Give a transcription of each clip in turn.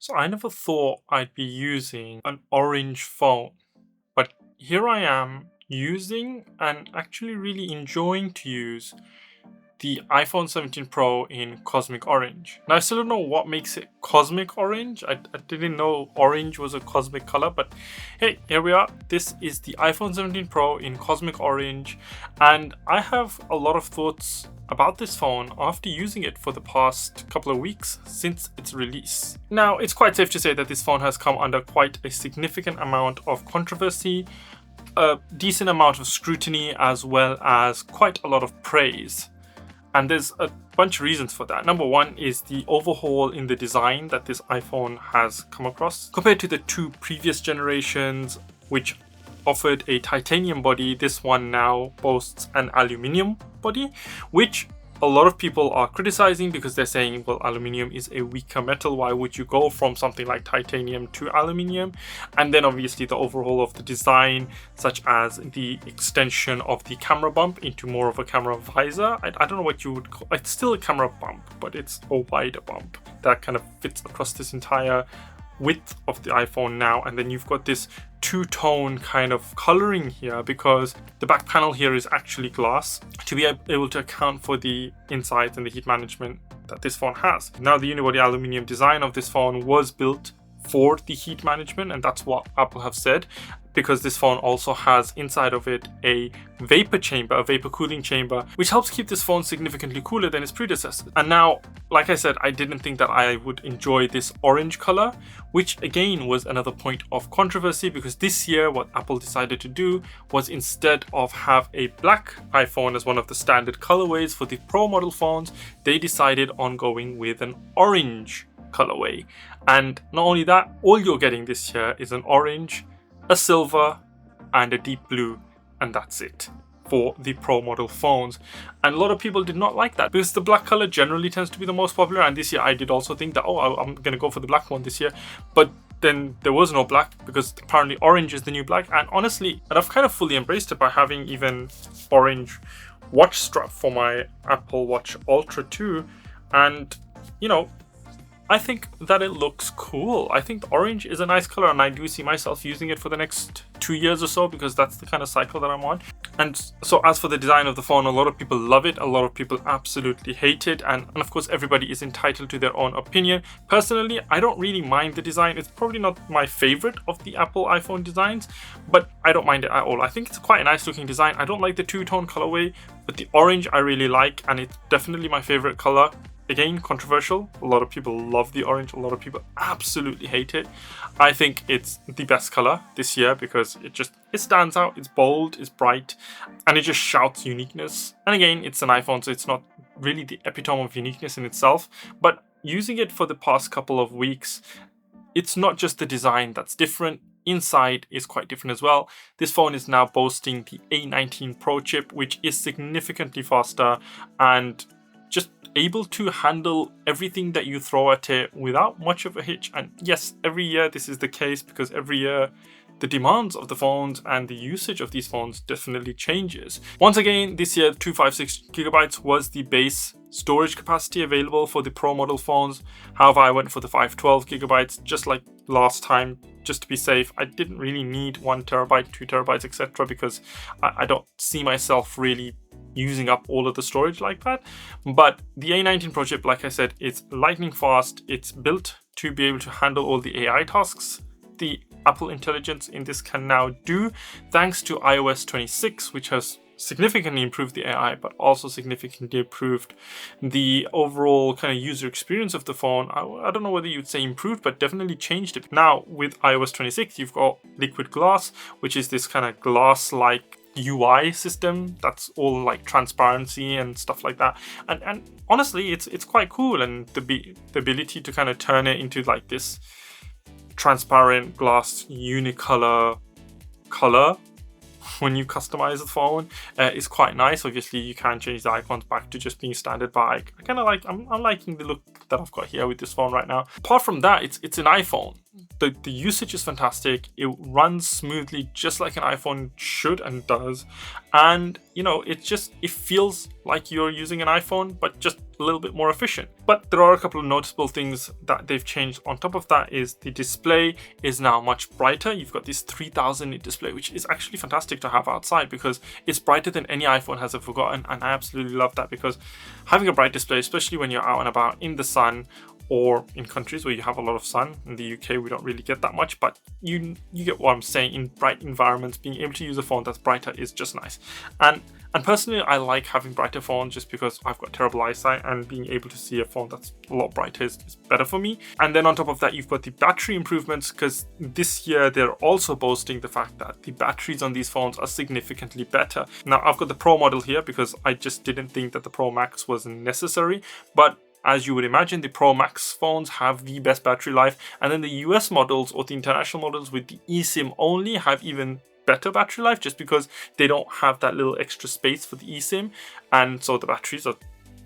So I never thought I'd be using an orange phone, but here I am using and actually really enjoying to use the iPhone 17 Pro in cosmic orange. Now I still don't know what makes it cosmic orange. I didn't know orange was a cosmic color, but hey, here we are. This is the iPhone 17 Pro in cosmic orange, and I have a lot of thoughts about this phone after using it for the past couple of weeks since its release. Now, it's quite safe to say that this phone has come under quite a significant amount of controversy, a decent amount of scrutiny, as well as quite a lot of praise. And there's a bunch of reasons for that. Number one is the overhaul in the design that this iPhone has come across. Compared to the two previous generations, which offered a titanium body, this one now boasts an aluminium body, which a lot of people are criticizing because they're saying, well, aluminium is a weaker metal. Why would you go from something like titanium to aluminium? And then obviously the overhaul of the design, such as the extension of the camera bump into more of a camera visor. I don't know what you would call it. It's still a camera bump, but it's a wider bump that kind of fits across this entire width of the iPhone now. And then you've got this two-tone kind of coloring here because the back panel here is actually glass to be able to account for the insights and the heat management that this phone has. Now, the unibody aluminium design of this phone was built for the heat management, and that's what Apple have said, because this phone also has inside of it a vapor chamber, a vapor cooling chamber, which helps keep this phone significantly cooler than its predecessor. And now, like I said, I didn't think that I would enjoy this orange color, which again was another point of controversy, because this year what Apple decided to do was, instead of have a black iPhone as one of the standard colorways for the Pro model phones, they decided on going with an orange colorway. And not only that, all you're getting this year is an orange, a silver, and a deep blue, and that's it for the Pro model phones. And a lot of people did not like that because the black color generally tends to be the most popular, and this year I did also think that, oh, I'm gonna go for the black one this year, but then there was no black because apparently orange is the new black. And honestly, and I've kind of fully embraced it by having even orange watch strap for my Apple Watch Ultra 2, and you know, I think that it looks cool. I think the orange is a nice color, and I do see myself using it for the next 2 years or so because that's the kind of cycle that I'm on. And so as for the design of the phone, a lot of people love it, a lot of people absolutely hate it, and of course everybody is entitled to their own opinion. Personally, I don't really mind the design. It's probably not my favorite of the Apple iPhone designs, but I don't mind it at all. I think it's quite a nice looking design. I don't like the two-tone colorway, but the orange I really like, and it's definitely my favorite color. Again, controversial. A lot of people love the orange. A lot of people absolutely hate it. I think it's the best color this year because it stands out. It's bold, it's bright, and it just shouts uniqueness. And again, it's an iPhone, so it's not really the epitome of uniqueness in itself. But using it for the past couple of weeks, it's not just the design that's different. Inside is quite different as well. This phone is now boasting the A19 Pro chip, which is significantly faster and just able to handle everything that you throw at it without much of a hitch. And yes, every year this is the case because every year the demands of the phones and the usage of these phones definitely changes. Once again, this year 256 gigabytes was the base storage capacity available for the Pro model phones. However, I went for the 512 gigabytes just like last time, just to be safe. I didn't really need 1 terabyte, 2 terabytes, etc. because I don't see myself really using up all of the storage like that. But the A19 Pro chip, like I said, it's lightning fast. It's built to be able to handle all the AI tasks the Apple Intelligence in this can now do, thanks to iOS 26, which has significantly improved the AI, but also significantly improved the overall kind of user experience of the phone. I don't know whether you'd say improved, but definitely changed it. Now with iOS 26, you've got Liquid Glass, which is this kind of glass-like UI system that's all like transparency and stuff like that. And honestly, it's quite cool, and the ability to kind of turn it into like this transparent glass unicolor color when you customize the phone is quite nice. Obviously, you can change the icons back to just being standard, but I kind of like, I'm liking the look that I've got here with this phone right now. Apart from that, it's an iPhone. the usage is fantastic. It runs smoothly just like an iPhone should and does. And you know, it feels like you're using an iPhone, but just a little bit more efficient. But there are a couple of noticeable things that they've changed. On top of that is the display is now much brighter. You've got this 3000 nit display, which is actually fantastic to have outside because it's brighter than any iPhone has ever gotten. And I absolutely love that, because having a bright display, especially when you're out and about in the sun, or in countries where you have a lot of sun. In the UK, we don't really get that much, but you get what I'm saying. In bright environments, being able to use a phone that's brighter is just nice. And personally, I like having brighter phones just because I've got terrible eyesight, and being able to see a phone that's a lot brighter is better for me. And then on top of that, you've got the battery improvements, because this year they're also boasting the fact that the batteries on these phones are significantly better. Now, I've got the Pro model here because I just didn't think that the Pro Max was necessary, but as you would imagine, the Pro Max phones have the best battery life, and then the US models or the international models with the eSIM only have even better battery life, just because they don't have that little extra space for the eSIM, and so the batteries are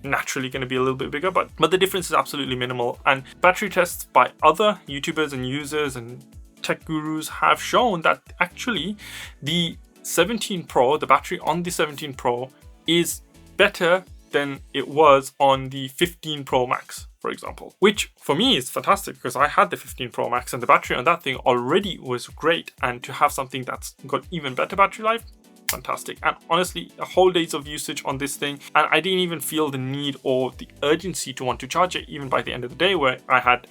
naturally going to be a little bit bigger, but the difference is absolutely minimal. And battery tests by other YouTubers and users and tech gurus have shown that actually the 17 Pro, the battery on the 17 Pro is better than it was on the 15 Pro Max, for example, which for me is fantastic because I had the 15 Pro Max and the battery on that thing already was great, and to have something that's got even better battery life, fantastic. And honestly, a whole days of usage on this thing, and I didn't even feel the need or the urgency to want to charge it even by the end of the day, where I had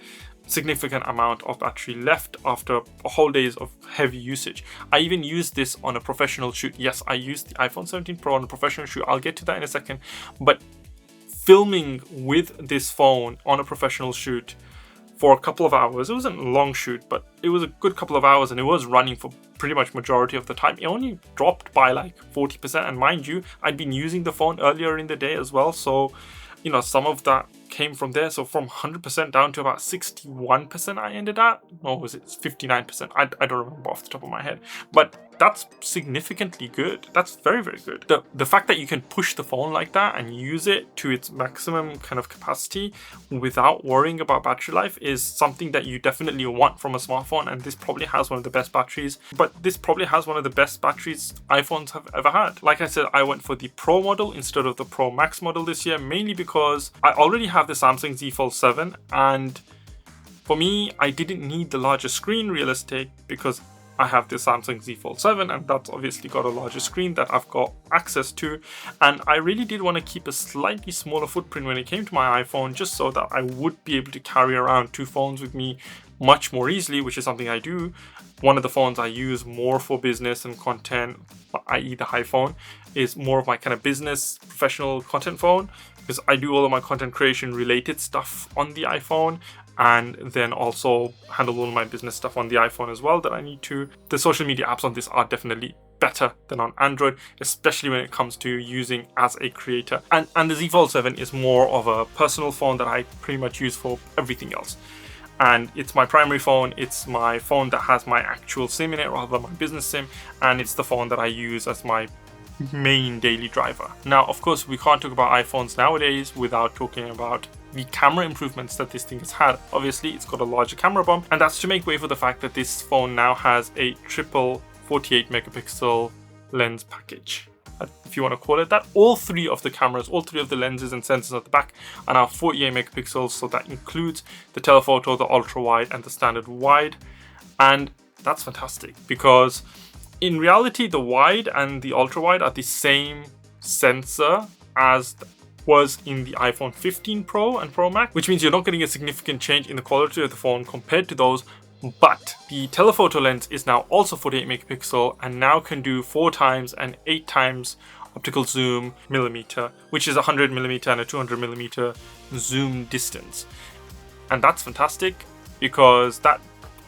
significant amount of battery left after a whole days of heavy usage. I even used this on a professional shoot. Yes, I used the iPhone 17 Pro on a professional shoot. I'll get to that in a second. But filming with this phone on a professional shoot for a couple of hours, it wasn't a long shoot, but it was a good couple of hours, and it was running for pretty much majority of the time. It only dropped by like 40%, and mind you, I'd been using the phone earlier in the day as well, so you know, some of that came from there. So from 100% down to about 61% I ended at. Or was it 59%? I don't remember off the top of my head. But that's significantly good. That's very, very good. The fact that you can push the phone like that and use it to its maximum kind of capacity without worrying about battery life is something that you definitely want from a smartphone. And this probably has one of the best batteries. But this probably has one of the best batteries iPhones have ever had. Like I said, I went for the Pro model instead of the Pro Max model this year, mainly because I already have the Samsung Z Fold 7, and for me, I didn't need the larger screen real estate because I have the Samsung Z Fold 7, and that's obviously got a larger screen that I've got access to, and I really did want to keep a slightly smaller footprint when it came to my iPhone, just so that I would be able to carry around two phones with me much more easily, which is something I do. One of the phones I use more for business and content, i.e. the iPhone, is more of my kind of business professional content phone, because I do all of my content creation related stuff on the iPhone, and then also handle all of my business stuff on the iPhone as well that I need to. The social media apps on this are definitely better than on Android, especially when it comes to using as a creator. And the Z Fold 7 is more of a personal phone that I pretty much use for everything else. And it's my primary phone, it's my phone that has my actual SIM in it rather than my business SIM, and it's the phone that I use as my main daily driver. Now, of course, we can't talk about iPhones nowadays without talking about the camera improvements that this thing has had. Obviously, it's got a larger camera bump, and that's to make way for the fact that this phone now has a triple 48 megapixel lens package, if you want to call it that. All three of the cameras, all three of the lenses and sensors at the back are now 48 megapixels, so that includes the telephoto, the ultra wide, and the standard wide. And that's fantastic because in reality, the wide and the ultra wide are the same sensor as was in the iPhone 15 Pro and Pro Max, which means you're not getting a significant change in the quality of the phone compared to those. But the telephoto lens is now also 48 megapixel and now can do 4 times and 8 times optical zoom millimeter, which is 100 millimeter and a 200 millimeter zoom distance. And that's fantastic because that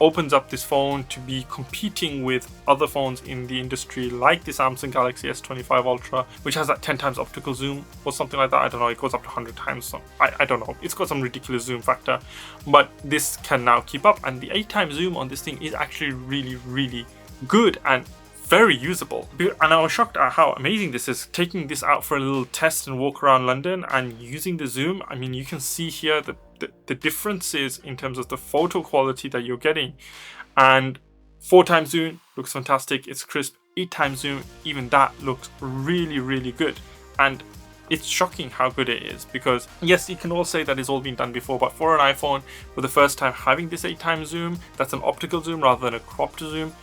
opens up this phone to be competing with other phones in the industry like the Samsung Galaxy S25 Ultra, which has that 10 times optical zoom or something like that. I don't know, it goes up to 100 times. So I don't know, it's got some ridiculous zoom factor, but this can now keep up. And the 8 times zoom on this thing is actually really, really good and very usable. And I was shocked at how amazing this is. Taking this out for a little test and walk around London and using the zoom, I mean, you can see here that the differences in terms of the photo quality that you're getting. And 4x zoom looks fantastic, it's crisp. 8x zoom, even that looks really, really good. And it's shocking how good it is, because yes, you can all say that it's all been done before, but for an iPhone, for the first time having this 8x zoom, that's an optical zoom rather than a cropped zoom,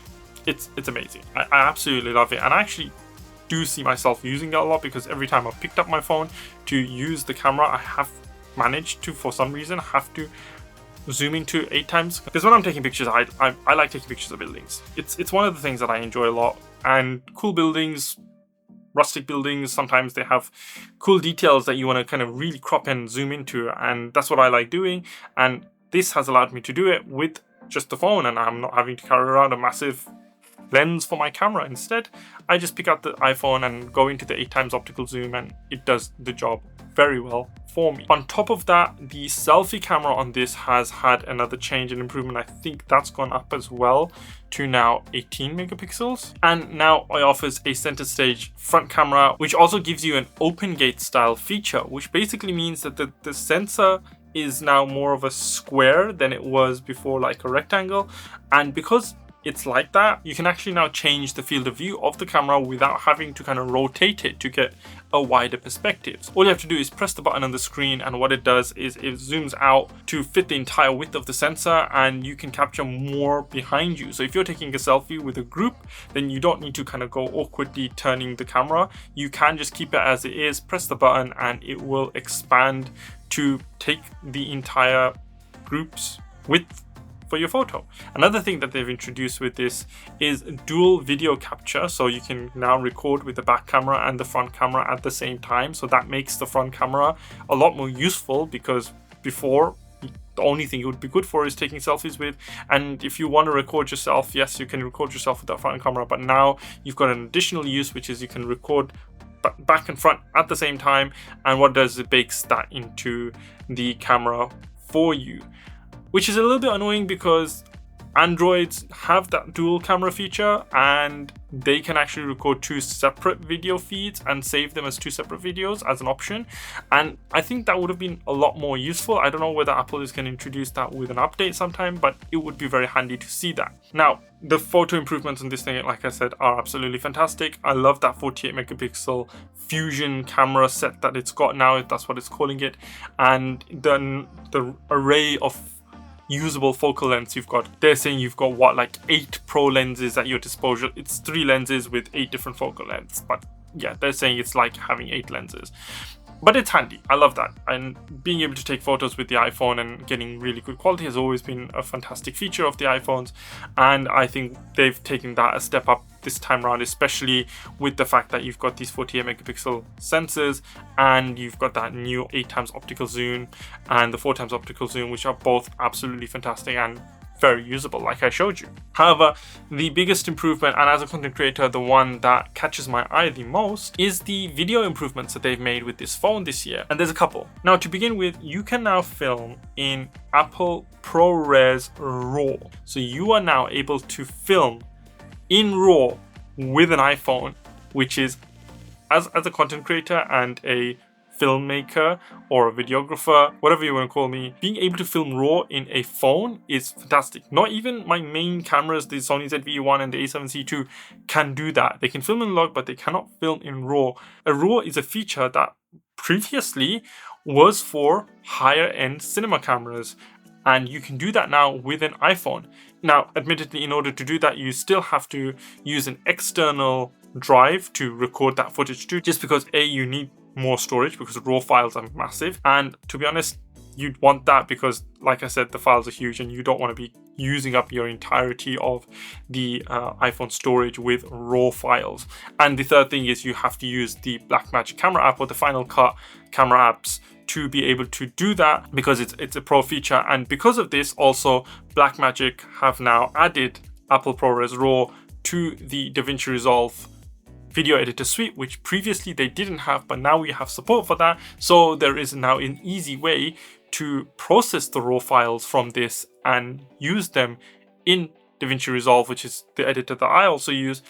it's amazing. I absolutely love it, and I actually do see myself using it a lot, because every time I've picked up my phone to use the camera, I have managed to, for some reason, have to zoom into 8x, because when I'm taking pictures, I like taking pictures of buildings. It's one of the things that I enjoy a lot, and cool buildings, rustic buildings, sometimes they have cool details that you want to kind of really crop and zoom into, and that's what I like doing. And this has allowed me to do it with just the phone, and I'm not having to carry around a massive lens for my camera. Instead, I just pick out the iPhone and go into the 8x optical zoom, and it does the job very well for me. On top of that, the selfie camera on this has had another change and improvement. I think that's gone up as well to now 18 megapixels. And now it offers a center stage front camera, which also gives you an open gate style feature, which basically means that the sensor is now more of a square than it was before, like a rectangle. And because it's like that, you can actually now change the field of view of the camera without having to kind of rotate it to get a wider perspective. All you have to do is press the button on the screen, and what it does is it zooms out to fit the entire width of the sensor, and you can capture more behind you. So if you're taking a selfie with a group, then you don't need to kind of go awkwardly turning the camera. You can just keep it as it is, press the button, and it will expand to take the entire group's width for your photo. Another thing that they've introduced with this is dual video capture, so you can now record with the back camera and the front camera at the same time. So that makes the front camera a lot more useful, because before the only thing it would be good for is taking selfies with, and if you want to record yourself, yes, you can record yourself with that front camera, but now you've got an additional use, which is you can record back and front at the same time. And what it does is it bakes that into the camera for you, which is a little bit annoying because Androids have that dual camera feature, and they can actually record 2 separate video feeds and save them as 2 separate videos as an option. And I think that would have been a lot more useful. I don't know whether Apple is going to introduce that with an update sometime, but it would be very handy to see that. Now, the photo improvements on this thing, like I said, are absolutely fantastic. I love that 48 megapixel fusion camera set that it's got now, if that's what it's calling it. And then the array of usable focal lengths you've got. They're saying you've got what, like 8 pro lenses at your disposal. It's 3 lenses with 8 different focal lengths, but yeah, they're saying it's like having 8 lenses. But it's handy. I love that. And being able to take photos with the iPhone and getting really good quality has always been a fantastic feature of the iPhones. And I think they've taken that a step up this time around, especially with the fact that you've got these 48 megapixel sensors, and you've got that new 8x optical zoom and the 4x optical zoom, which are both absolutely fantastic and very usable, like I showed you. However, the biggest improvement, and as a content creator, the one that catches my eye the most, is the video improvements that they've made with this phone this year. And there's a couple. Now, to begin with, you can now film in Apple ProRes RAW. So you are now able to film in RAW with an iPhone, which is, as a content creator and a filmmaker or a videographer, whatever you want to call me, being able to film RAW in a phone is fantastic. Not even my main cameras, the Sony ZV-E1 and the A7C II, can do that. They can film in log, but they cannot film in RAW. A RAW is a feature that previously was for higher end cinema cameras, and you can do that now with an iPhone. Now, admittedly, in order to do that, you still have to use an external drive to record that footage too, just because you need more storage, because RAW files are massive, and to be honest, you'd want that because, like I said, the files are huge and you don't want to be using up your entirety of the iPhone storage with RAW files. And the third thing is you have to use the Blackmagic camera app or the Final Cut camera apps to be able to do that, because it's a pro feature. And because of this, also Blackmagic have now added Apple ProRes RAW to the DaVinci Resolve video editor suite, which previously they didn't have, but now we have support for that. So there is now an easy way to process the raw files from this and use them in DaVinci Resolve, which is the editor that I also use,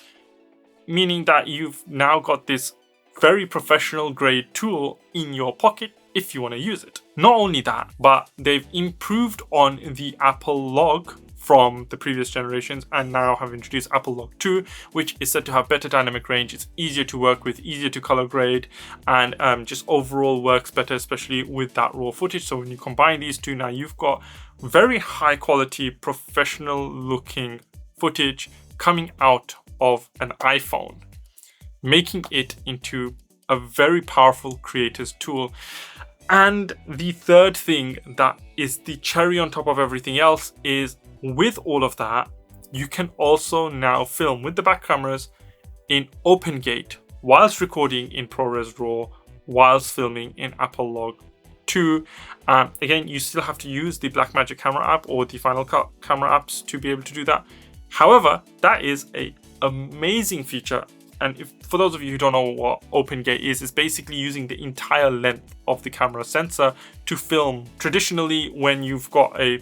meaning that you've now got this very professional grade tool in your pocket if you want to use it. Not only that, but they've improved on the Apple log from the previous generations and now have introduced Apple Log 2, which is said to have better dynamic range. It's easier to work with, easier to color grade, and just overall works better, especially with that raw footage. So when you combine these two, now you've got very high quality, professional looking footage coming out of an iPhone, making it into a very powerful creator's tool. And the third thing that is the cherry on top of everything else is, with all of that, you can also now film with the back cameras in OpenGate whilst recording in ProRes RAW, whilst filming in Apple Log 2. Again, you still have to use the Blackmagic camera app or the Final Cut camera apps to be able to do that. However, that is an amazing feature. And for those of you who don't know what OpenGate is, it's basically using the entire length of the camera sensor to film. Traditionally, when you've got a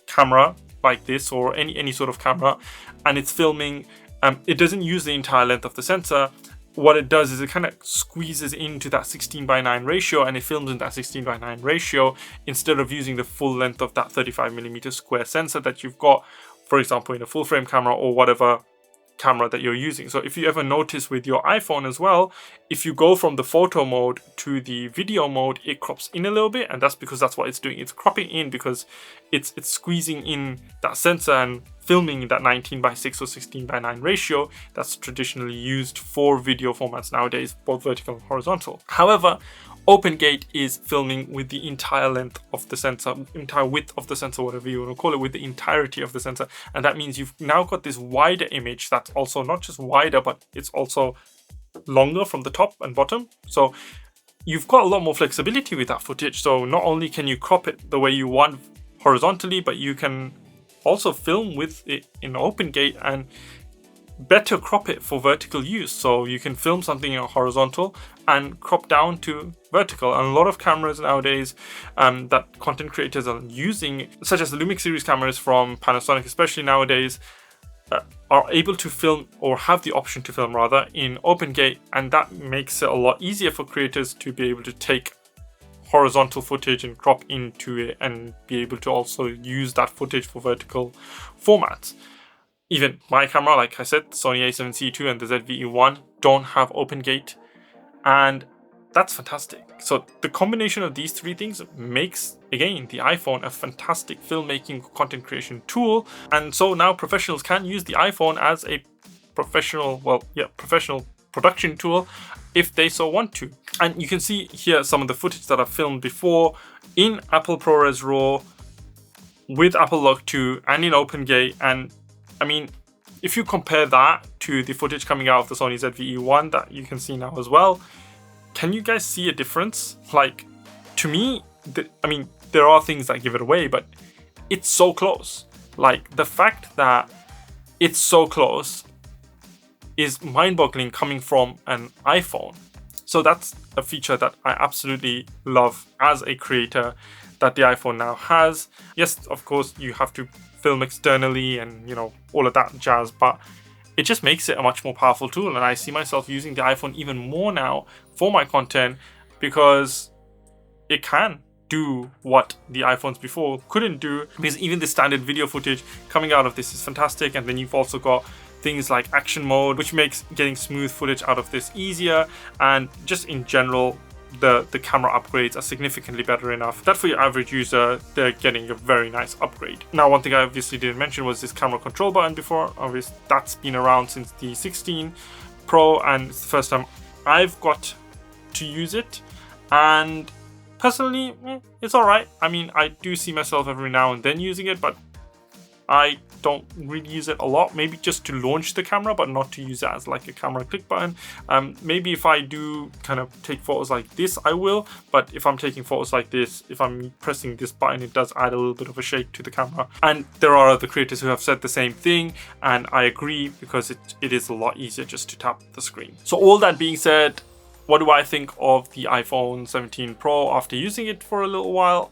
camera like this or any sort of camera and it's filming, it doesn't use the entire length of the sensor. What it does is it kind of squeezes into that 16:9 ratio and it films in that 16:9 ratio instead of using the full length of that 35mm square sensor that you've got, for example, in a full frame camera or whatever camera that you're using. So if you ever notice with your iPhone as well, if you go from the photo mode to the video mode, it crops in a little bit, and that's because that's what it's doing. It's cropping in because it's squeezing in that sensor and filming that 19:6 or 16:9 ratio that's traditionally used for video formats nowadays, both vertical and horizontal. However, OpenGate is filming with the entire length of the sensor, entire width of the sensor, whatever you want to call it, with the entirety of the sensor. And that means you've now got this wider image that's also not just wider, but it's also longer from the top and bottom. So you've got a lot more flexibility with that footage. So not only can you crop it the way you want horizontally, but you can also film with it in OpenGate and better crop it for vertical use. So you can film something in horizontal and crop down to vertical. And a lot of cameras nowadays that content creators are using, such as the Lumix series cameras from Panasonic, especially nowadays, are able to film, or have the option to film rather, in OpenGate, and that makes it a lot easier for creators to be able to take horizontal footage and crop into it and be able to also use that footage for vertical formats. Even my camera, like I said, the Sony a7C II and the ZV-E1 don't have OpenGate, and that's fantastic. So the combination of these three things makes, again, the iPhone a fantastic filmmaking content creation tool. And so now professionals can use the iPhone as a professional production tool if they so want to. And you can see here some of the footage that I've filmed before in Apple ProRes RAW with Apple Log 2 and in OpenGate. And I mean, if you compare that to the footage coming out of the Sony ZV-E1 that you can see now as well, can you guys see a difference? Like, to me, there are things that give it away, but it's so close. Like, the fact that it's so close is mind-boggling coming from an iPhone. So that's a feature that I absolutely love as a creator that the iPhone now has. Yes, of course, you have to film externally and, you know, all of that jazz, but it just makes it a much more powerful tool. And I see myself using the iPhone even more now for my content because it can do what the iPhones before couldn't do, because even the standard video footage coming out of this is fantastic. And then you've also got things like action mode, which makes getting smooth footage out of this easier. And just in general, the camera upgrades are significantly better enough that for your average user, they're getting a very nice upgrade. Now, one thing I obviously didn't mention was this camera control button before. Obviously, that's been around since the 16 Pro, and it's the first time I've got to use it. And personally, it's alright. I mean, I do see myself every now and then using it, but I don't really use it a lot. Maybe just to launch the camera, but not to use it as like a camera click button. Maybe if I do kind of take photos like this, I will. But if I'm taking photos like this, if I'm pressing this button, it does add a little bit of a shake to the camera. And there are other creators who have said the same thing, and I agree, because it is a lot easier just to tap the screen. So all that being said, what do I think of the iPhone 17 Pro after using it for a little while?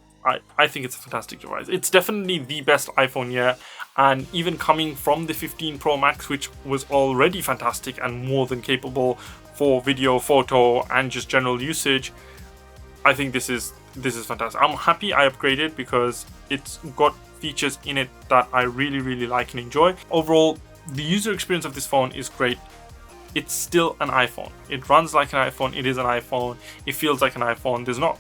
I think it's a fantastic device. It's definitely the best iPhone yet. And even coming from the 15 Pro Max, which was already fantastic and more than capable for video, photo, and just general usage, I think this is fantastic. I'm happy I upgraded because it's got features in it that I really like and enjoy. Overall, the user experience of this phone is great. It's still an iPhone. It runs like an iPhone. It is an iPhone. It feels like an iPhone. There's not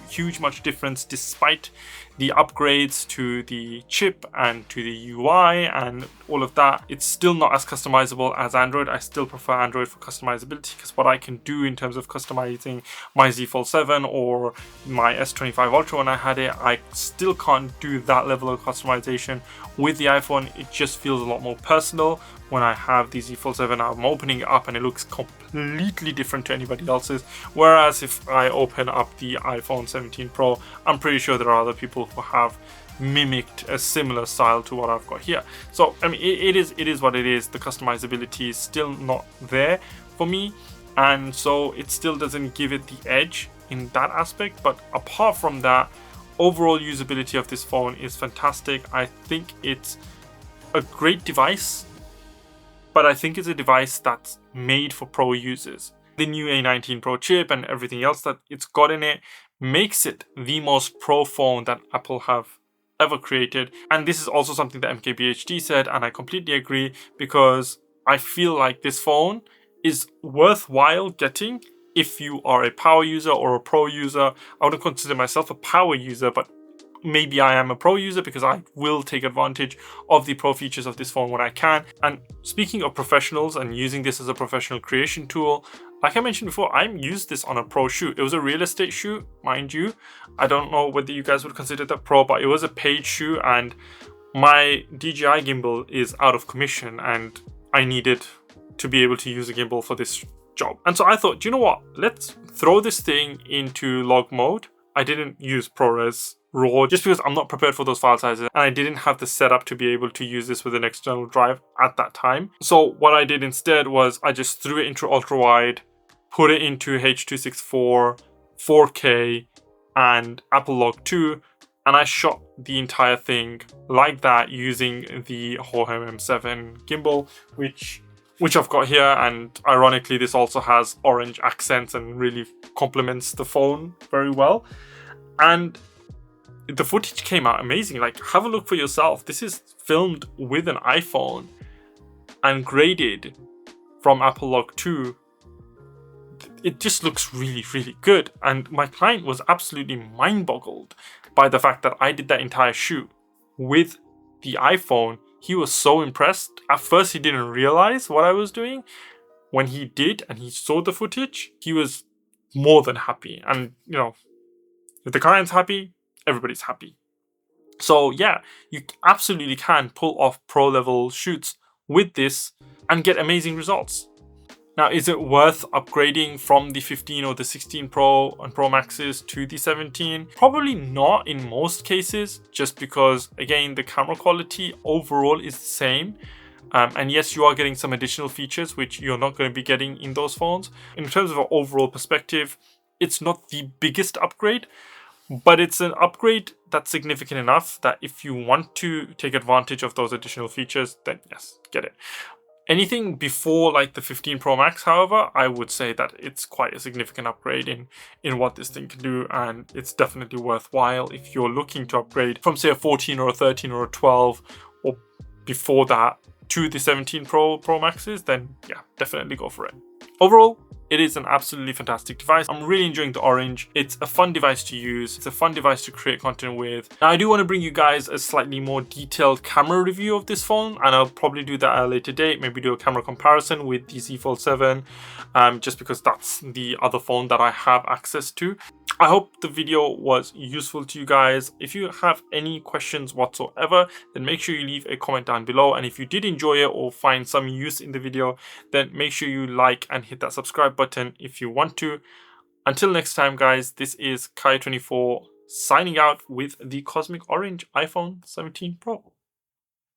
huge much difference despite the upgrades to the chip and to the UI and all of that. It's still not as customizable as Android. I still prefer Android for customizability because what I can do in terms of customizing my Z Fold 7 or my S25 Ultra when I had it, I still can't do that level of customization. With the iPhone, it just feels a lot more personal. When I have the Z Fold 7, I'm opening it up and it looks completely different to anybody else's. Whereas if I open up the iPhone 17 Pro, I'm pretty sure there are other people who have mimicked a similar style to what I've got here. So I mean, it is what it is. The customizability is still not there for me, and so it still doesn't give it the edge in that aspect. But apart from that, overall usability of this phone is fantastic. I think it's a great device, but I think it's a device that's made for pro users. The new A19 Pro chip and everything else that it's got in it makes it the most pro phone that Apple have ever created. And this is also something that MKBHD said, and I completely agree, because I feel like this phone is worthwhile getting if you are a power user or a pro user. I wouldn't consider myself a power user, but maybe I am a pro user because I will take advantage of the pro features of this phone when I can. And speaking of professionals and using this as a professional creation tool, like I mentioned before, I used this on a pro shoot. It was a real estate shoot, mind you. I don't know whether you guys would consider that pro, but it was a paid shoot, and my DJI gimbal is out of commission and I needed to be able to use a gimbal for this job. And so I thought, do you know what? Let's throw this thing into log mode. I didn't use ProRes RAW just because I'm not prepared for those file sizes, and I didn't have the setup to be able to use this with an external drive at that time. So what I did instead was I just threw it into ultra wide, put it into H.264, 4K, and Apple Log 2, and I shot the entire thing like that using the Hohem M7 gimbal, which I've got here. And ironically, this also has orange accents and really complements the phone very well. And the footage came out amazing. Like, have a look for yourself. This is filmed with an iPhone and graded from Apple Log 2. It just looks really good. And my client was absolutely mind-boggled by the fact that I did that entire shoot with the iPhone. He was so impressed. At first, he didn't realize what I was doing. When he did and he saw the footage, he was more than happy. And, you know, if the client's happy, everybody's happy. So yeah, you absolutely can pull off pro level shoots with this and get amazing results. Now, is it worth upgrading from the 15 or the 16 Pro and Pro Maxes to the 17? Probably not in most cases, just because, again, the camera quality overall is the same. And yes, you are getting some additional features which you're not going to be getting in those phones. In terms of an overall perspective, it's not the biggest upgrade, but it's an upgrade that's significant enough that if you want to take advantage of those additional features, then yes, get it. Anything before like the 15 Pro Max, however, I would say that it's quite a significant upgrade in what this thing can do, and it's definitely worthwhile if you're looking to upgrade from, say, a 14 or a 13 or a 12 or before that to the 17 Pro Maxes, then yeah, definitely go for it. Overall, it is an absolutely fantastic device. I'm really enjoying the orange. It's a fun device to use. It's a fun device to create content with. Now, I do want to bring you guys a slightly more detailed camera review of this phone, and I'll probably do that at a later date. Maybe do a camera comparison with the Z Fold 7, just because that's the other phone that I have access to. I hope the video was useful to you guys. If you have any questions whatsoever, then make sure you leave a comment down below. And if you did enjoy it or find some use in the video, then make sure you like and hit that subscribe button if you want to. Until next time, guys, this is Kai24 signing out with the Cosmic Orange iPhone 17 Pro.